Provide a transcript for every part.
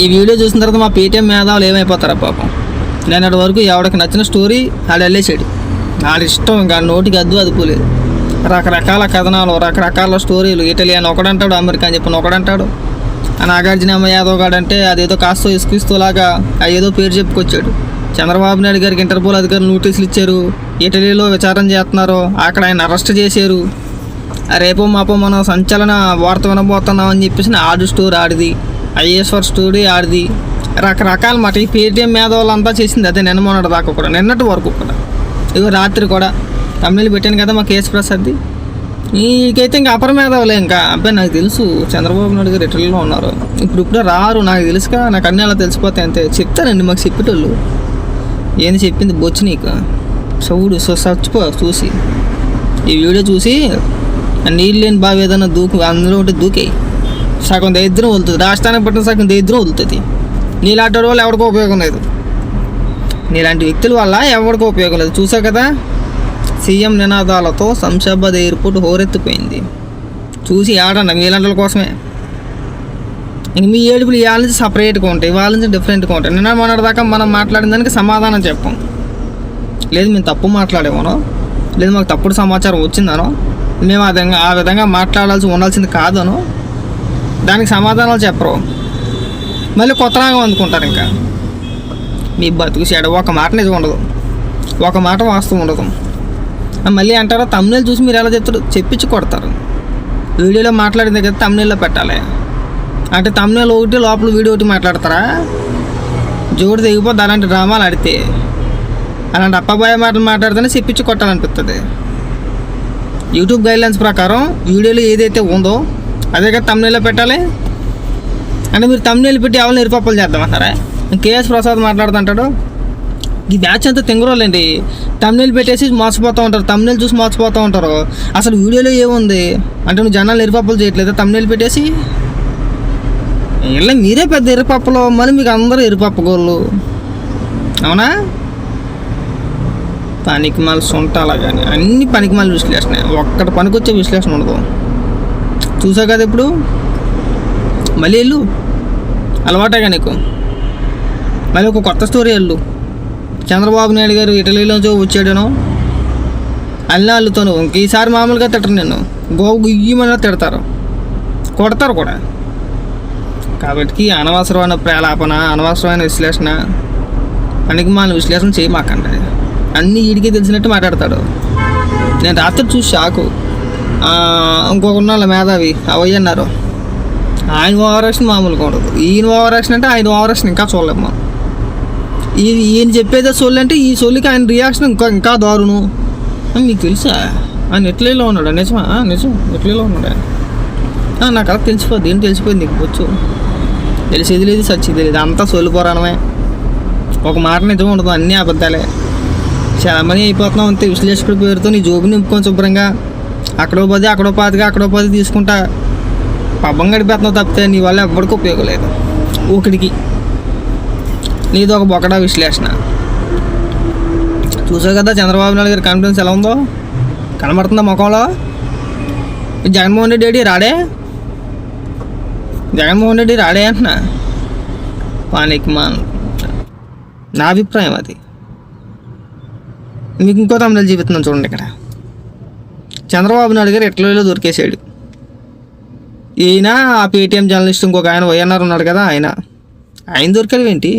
ఈ వీడియో చూసిన తర్వాత మా పేటీఎం మేధావులు ఏమైపోతారా పాపం. నేనటి వరకు ఎవరికి నచ్చిన స్టోరీ ఆడు వెళ్ళేసాడు. ఆడి ఇష్టం, ఇంకా నోటికి అదుపులేదు. రకరకాల కథనాలు, రకరకాల స్టోరీలు. ఇటలీ అని ఒకడంటాడు, అమెరికా అని చెప్పిన ఒకడంటాడు. నాగార్జున యాదవ్ గారు అంటే అదేదో కాస్తో ఇసుకిస్తూలాగా ఏదో పేరు చెప్పుకొచ్చాడు. చంద్రబాబు నాయుడు గారికి ఇంటర్పోల్ అధికారులు నోటీసులు ఇచ్చారు, ఇటలీలో విచారణ చేస్తున్నారు, అక్కడ ఆయన అరెస్ట్ చేశారు, రేపో మాపో మనం సంచలన వార్త వినబోతున్నాం అని చెప్పేసి ఆడు స్టోరీ ఆడిది, ఐఏశ్వర్ స్టోరీ ఆడిది, రకరకాల మాట. ఈ పేటీఎం మేధావులంతా చేసింది అదే. నిన్న మొన్నటి దాకా కూడా, నిన్నటి వరకు కూడా, ఇవి రాత్రి కూడా తమిళ పెట్టాను కదా మా కేఎస్ ప్రసాద్ది. ఈకైతే ఇంకా అపర మేధావులే. ఇంకా అబ్బాయి నాకు తెలుసు చంద్రబాబు నాయుడు గారు ఇటలీలో ఉన్నారు, ఇప్పుడే రారు, నాకు తెలుసుగా, నాకు అన్నీ అలా తెలిసిపోతాయి అంతే. చెప్తానండి మాకు చెప్పేటోళ్ళు. ఏంది చెప్పింది బొచ్చు నీకు చవుడు చచ్చిపో చూసి. ఈ వీడియో చూసి నీళ్ళు లేని బావి ఏదైనా అందులో ఉంటే దూకేయి. సగం దరిద్రం వదులుతుంది, రాష్ట్రానికి పట్టిన సగం దరిద్రం వదులుతుంది. నీలాంటి వాళ్ళు ఎవరికో ఉపయోగం లేదు, నీలాంటి వ్యక్తుల వల్ల ఎవరికో ఉపయోగం లేదు. చూసా కదా, సీఎం నినాదాలతో శంషాబాద్ ఎయిర్పోర్ట్ హోరెత్తిపోయింది. చూసి ఆడండి మీలాంటి కోసమే. ఇంక మీ ఏడుపులు ఇవాళ నుంచి సపరేట్గా ఉంటాయి, ఇవాళ నుంచి డిఫరెంట్గా ఉంటాయి. నిన్న మొన్నటి దాకా మనం మాట్లాడిన దానికి సమాధానం చెప్పాం. లేదు మేము తప్పు మాట్లాడేమోనో, లేదు మాకు తప్పుడు సమాచారం వచ్చిందనో, మేము ఆ విధంగా ఉండాల్సింది కాదనో దానికి సమాధానాలు చెప్పరు. మళ్ళీ కొత్త రాగం అందుకుంటారు. ఇంకా మీ బతుకు చెడ. ఒక మాట నిజం ఉండదు, ఒక మాట వాస్తవం ఉండదు. మళ్ళీ అంటారా తమ్ముళ్ళు చూసి మీరు ఎలా చెప్తారు, చెప్పించి కొడతారు. వీడియోలో మాట్లాడిన దగ్గర తమ్ముళ్ళలో పెట్టాలి అంటే తమ్ముళ్ళు ఒకటి లోపల వీడియో ఒకటి మాట్లాడతారా? జోడు తెగిపోద్ది అలాంటి డ్రామాలు ఆడితే. అలాంటి అప్పబాయ మాటలు మాట్లాడితేనే చెప్పించి కొట్టాలనిపిస్తుంది. యూట్యూబ్ గైడ్లైన్స్ ప్రకారం వీడియోలో ఏదైతే ఉందో అదే కదా తమ్ముళ్ళలో పెట్టాలి. అంటే మీరు తమ్ముళ్ళు పెట్టి ఎవరిని నిరుపప్పులు చేద్దామంటారా? కేఎస్ ప్రసాద్ మాట్లాడుతుంటాడు, ఈ బ్యాచ్ అంతా తింగరోళ్ళండి, తమ్ముళ్ళు పెట్టేసి మోసపోతూ ఉంటారు, తమ్ముళ్ళు చూసి మోసపోతూ ఉంటారు. అసలు వీడియోలో ఏముంది అంటే నువ్వు జనాలు నిరుపప్పులు చేయట్లేదు, తమ్ముళ్ళు పెట్టేసి. ఇలా మీరే పెద్ద ఎరుపప్పులు, మరి మీకు అందరూ ఎరుపప్పగోళ్ళు, అవునా? పనికిమాల సొంటాలా కానీ అన్ని పనికిమాల విశ్లేషణ, ఒక్కటి పనికొచ్చే విశ్లేషణ ఉండదు. చూసా కదా ఇప్పుడు. మళ్ళీ వెళ్ళు, అలవాటేగా నీకు. మళ్ళీ ఒక కొత్త స్టోరీ వెళ్ళు. చంద్రబాబు నాయుడు గారు ఇటలీలోంచో వచ్చాడనో అల్లుతాను. ఈసారి మామూలుగా తిట్టరు, నేను గోవు గుయ్యమని తిడతారు, కొడతారు కూడా. కాబట్టి అనవసరమైన ప్రేలాపన, అనవసరమైన విశ్లేషణ, పనికిమాల విశ్లేషణ చేయమాకండి. అన్నీ వీడికి తెలిసినట్టు మాట్లాడతాడు. నేను రాత్రి చూసి షాకు. ఇంకొక వాళ్ళ మేధావి అవయ్యన్నారు, ఆయన ఓవరాక్షన్ మామూలుగా ఉండదు. ఈయన ఓవరాక్షన్ అంటే ఆయన ఓవరాక్షన్ ఇంకా చూడలేము. ఈయన చెప్పేదే సోల్ అంటే ఈ సోల్కి ఆయన రియాక్షన్ ఇంకా దారుణం. మీకు తెలుసా ఆయన ఇటలీలో ఉన్నాడు? నిజమా? నిజం, ఇటలీలో ఉన్నాడు ఆయన. నాకు అలా తెలిసిపోద్ది. ఏం తెలిసిపోయింది నీకు వచ్చు? తెలిసేది లేదు, సచ్చేది లేదు, అంతా సోలు పురాణమే. ఒక మాట నిజం ఉండదు, అన్నీ అబద్ధాలే. చాలా మంది అయిపోతున్నాం అంతే. విశ్లేషకుడి పేరుతో నీ జోబు నింపుకొని శుభ్రంగా అక్కడో పది తీసుకుంటా పబ్బం గడిపేస్తున్నావు తప్పితే నీ వల్ల ఎవ్వడికి ఉపయోగం లేదు. ఒకటికి నీది ఒక బొకడా విశ్లేషణ. చూసావు కదా చంద్రబాబు నాయుడు గారి కాన్ఫిడెన్స్ ఎలా ఉందో, కనబడుతుందా ముఖంలో? జగన్మోహన్ రెడ్డి రాడే, జగన్మోహన్ రెడ్డి రాడే అంటున్నా. పానికిమాన్ నా అభిప్రాయం అది. మీకు ఇంకో తమిళ చూపిస్తున్నాను చూడండి. ఇక్కడ చంద్రబాబు నాయుడు గారు ఇటలీలో దొరికేసాడు. ఈయన ఆ పేటీఎం జర్నలిస్ట్ ఇంకొక ఆయన వైఎన్ఆర్ ఉన్నాడు కదా, ఆయన దొరికడం ఏంటి?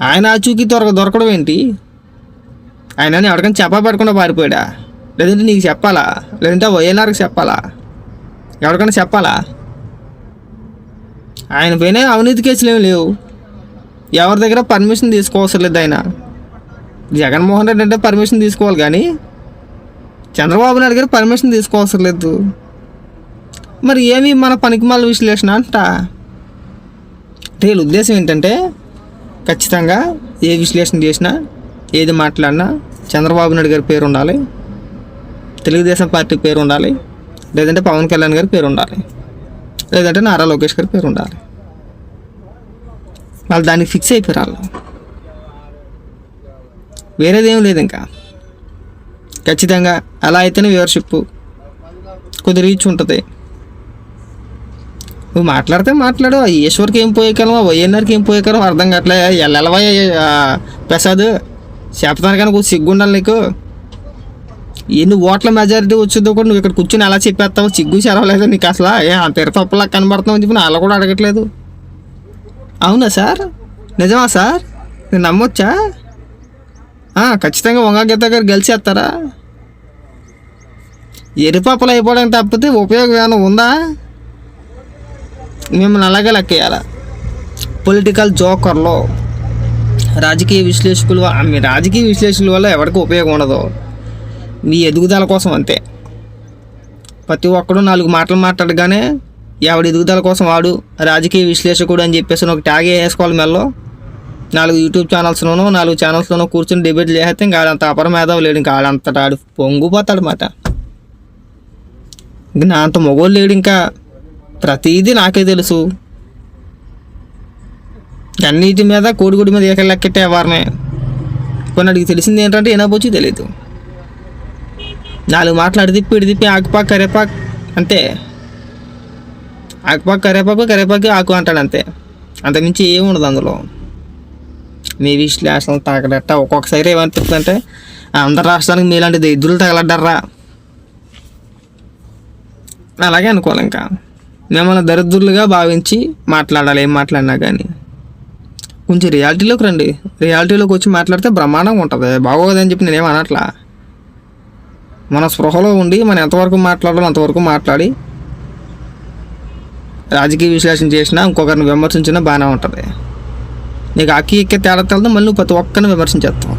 ఆయన ఆచూకీ దొరకడం ఏంటి? ఆయన ఎవరికైనా చెప్పబడకుండా పారిపోయాడా? లేదంటే నీకు చెప్పాలా? లేదంటే వైఎన్ఆర్కి చెప్పాలా? ఎవరికైనా చెప్పాలా? ఆయన పైన అవినీతి కేసులు ఏమి లేవు, ఎవరి దగ్గర పర్మిషన్ తీసుకోవసరం లేదు. ఆయన జగన్మోహన్ రెడ్డి అంటే పర్మిషన్ తీసుకోవాలి కానీ చంద్రబాబు నాయుడు గారు పర్మిషన్ తీసుకోవసరం లేదు. మరి ఏమి మన పనికిమాల విశ్లేషణ అంట. అంటే వీళ్ళ ఉద్దేశం ఏంటంటే ఖచ్చితంగా ఏ విశ్లేషణ చేసినా, ఏది మాట్లాడినా చంద్రబాబు నాయుడు గారి పేరు ఉండాలి, తెలుగుదేశం పార్టీ పేరు ఉండాలి, లేదంటే పవన్ కళ్యాణ్ గారి పేరు ఉండాలి, లేదంటే నారా లోకేష్ గారి పేరు ఉండాలి. వాళ్ళు దానికి ఫిక్స్ అయిపోయారు. వాళ్ళు వేరేదేం లేదు. ఇంకా ఖచ్చితంగా అలా అయితేనే వ్యూవర్షిప్ కొద్ది రీచ్ ఉంటుంది. నువ్వు మాట్లాడితే మాట్లాడు. ఆ ఈశ్వర్కి ఏం పోయేకాలం, ఆ వైఎన్ఆర్కి ఏం పోయేకాలం అర్థం కావట్లే. ఎల్లవా ప్రసాద్ చెప్తాను కానీ సిగ్గుండాలి నీకు. ఎన్ని ఓట్ల మెజారిటీ వచ్చిందో కూడా నువ్వు ఇక్కడ కూర్చొని అలా చెప్పేస్తావు. సిగ్గు చెరవలేదు నీకు అసలు. అంత తప్పులా కనబడుతున్నావు అని చెప్పి అలా కూడా అడగట్లేదు. అవునా సార్, నిజమా సార్, నేను నమ్మొచ్చా? ఖచ్చితంగా వంగ గీత గారు గెలిచేస్తారా? ఎరిపప్పులు అయిపోవడానికి తప్పితే ఉపయోగం ఏమైనా ఉందా? మిమ్మల్ని అలాగే లెక్కేయాల. పొలిటికల్ జోకర్లో రాజకీయ విశ్లేషకులు, మీ రాజకీయ విశ్లేషకుల వల్ల ఎవరికి ఉపయోగం ఉండదు. మీ ఎదుగుదల కోసం అంతే. ప్రతి ఒక్కడు 4 మాటలు మాట్లాడగానే ఎవడి ఎదుగుదల కోసం వాడు రాజకీయ విశ్లేషకుడు అని చెప్పేసి ఒక ట్యాగ్ వేసుకోవాలి. మెల్లో 4 యూట్యూబ్ ఛానల్స్లోనో 4 ఛానల్స్లోనో కూర్చొని డిబేట్లు చేస్తే ఇంకా ఆడంత అపర మేధావు లేడు. ఇంకా ఆడంతట ఆడు పొంగిపోతాడు మాట. ఇంక నా అంత మొగోళ్ళు లేడు. ఇంకా ప్రతిదీ నాకే తెలుసు. అన్నిటి మీద కోడిగుడి మీద లెక్కెట్టే వ్యవహారమే. కొన్ని అడిగి తెలిసింది ఏంటంటే ఏనాపోచి తెలియదు. 4 మాటలు అడిదిప్పి ఇడిదిప్పి ఆకుపాకు కరేపాకు అంతే. ఆకుపాకు కరేపాకు, కరేపాకు ఆకు అంటాడు అంతే. అంతకుమించి ఏముండదు అందులో. మీ విశ్లేషణ తాగడట. ఒక్కొక్కసారి ఏమనిపిస్తుందంటే ఆంధ్ర రాష్ట్రానికి మీలాంటి దరిద్రులు తగలడ్డారా అలాగే అనుకోవాలి. ఇంకా మిమ్మల్ని దరిద్రులుగా భావించి మాట్లాడాలి. ఏం మాట్లాడినా కానీ కొంచెం రియాలిటీలోకి రండి. రియాలిటీలోకి వచ్చి మాట్లాడితే బ్రహ్మాండంగా ఉంటుంది. బాగోదని చెప్పి నేనేం అనట్లా. మన స్పృహలో ఉండి మనం ఎంతవరకు మాట్లాడాలో అంతవరకు మాట్లాడి రాజకీయ విశ్లేషణ చేసినా ఇంకొకరిని విమర్శించినా బాగానే ఉంటుంది. నీకు అక్కి ఎక్కే తేడా తెలదు, మళ్ళీ నువ్వు ప్రతి ఒక్కరిని విమర్శించేస్తావు.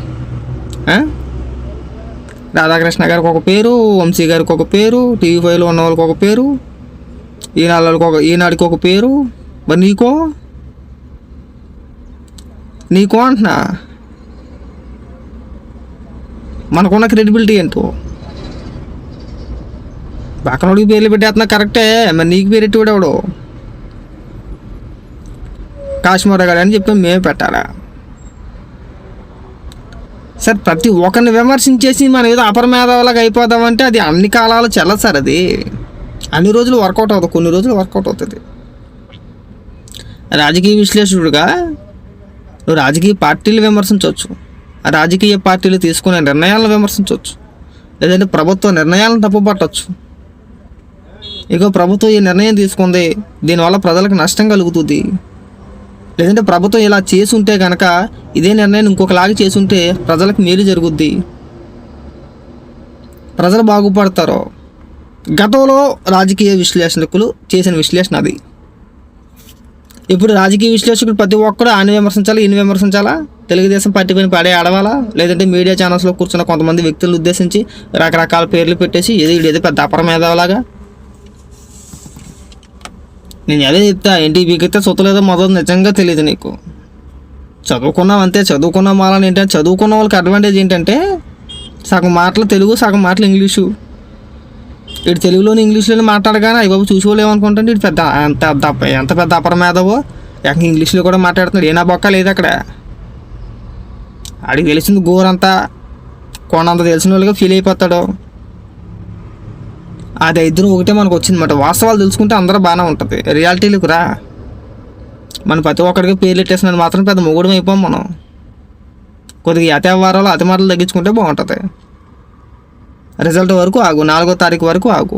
రాధాకృష్ణ గారికి ఒక పేరు, వంశీ గారికి ఒక పేరు, టీవీ5లో ఉన్న వాళ్ళకి ఒక పేరు, ఈనాడికి ఒక పేరు. మరి నీకో అంటున్నా. మనకున్న క్రెడిబిలిటీ ఏంటో పక్కనోడికి పేర్లు పెట్టేస్తున్నా కరెక్టే. మరి నీకు పేరు ఎట్టి కూడా ఎవడు కాశ్మీర్ గారు అని చెప్పి మేమే పెట్టాలా? సార్ ప్రతి ఒక్కరిని విమర్శించేసి మనం ఏదో అపరమేధవలాగా అయిపోదామంటే అది అన్ని కాలాలు చెల్లదు సార్. అది అన్ని రోజులు వర్కౌట్ అవుతుంది, కొన్ని రోజులు వర్కౌట్ అవుతుంది. రాజకీయ విశ్లేషకుడుగా నువ్వు రాజకీయ పార్టీలు విమర్శించవచ్చు, ఆ రాజకీయ పార్టీలు తీసుకునే నిర్ణయాలను విమర్శించవచ్చు, లేదంటే ప్రభుత్వ నిర్ణయాలను తప్పుపట్టవచ్చు. ఇక ప్రభుత్వం ఈ నిర్ణయం తీసుకుంది, దీనివల్ల ప్రజలకు నష్టం కలుగుతుంది, లేదంటే ప్రభుత్వం ఇలా చేసుంటే కనుక ఇదే నిర్ణయం ఇంకొకలాగా చేసుంటే ప్రజలకు మేలు జరుగుద్ది, ప్రజలు బాగుపడతారు. గతంలో రాజకీయ విశ్లేషకులు చేసిన విశ్లేషణ అది. ఇప్పుడు రాజకీయ విశ్లేషకులు ప్రతి ఒక్కరు ఆయన విమర్శించాలా, ఈయన విమర్శించాలా, తెలుగుదేశం పార్టీ పైన పడే ఆడవాలా, లేదంటే మీడియా ఛానల్స్లో కూర్చున్న కొంతమంది వ్యక్తులను ఉద్దేశించి రకరకాల పేర్లు పెట్టేసి ఏదో పెద్ద అపరమేధవలాగా. నేను అదే చెప్తా, ఎన్టీపీకి అయితే సొత్తలేదో మొదలు నిజంగా తెలియదు నీకు. చదువుకున్నావు అంతే. చదువుకున్న మాలని ఏంటంటే చదువుకున్న వాళ్ళకి అడ్వాంటేజ్ ఏంటంటే సగం మాటలు తెలుగు, సగం మాటలు ఇంగ్లీషు. ఇటు తెలుగులోని ఇంగ్లీష్లోనే మాట్లాడగానే అయ్యి బాబు చూసుకోలేము అనుకుంటే ఇటు పెద్ద ఎంత పెద్ద అపరమేధవో ఇంగ్లీష్లో కూడా మాట్లాడుతున్నాడు. ఏనా బొక్క లేదు అక్కడ. ఆడికి తెలిసింది గోరంతా కొనంత తెలిసిన వాళ్ళుగా ఫీల్ అయిపోతాడు. అది ఇద్దరు ఒకటే మనకు వచ్చిందన్నమాట. వాస్తవాలు తెలుసుకుంటే అందరూ బాగానే ఉంటుంది. రియాలిటీలకు రా. మనం ప్రతి ఒక్కడికి పేర్లు పెట్టేసినది మాత్రం పెద్ద మొగుడం అయిపోం మనం. కొద్దిగా అతి వ్యవహారాలు అతి మాటలు తగ్గించుకుంటే బాగుంటుంది. రిజల్ట్ వరకు ఆగు, 4వ తారీఖు వరకు ఆగు.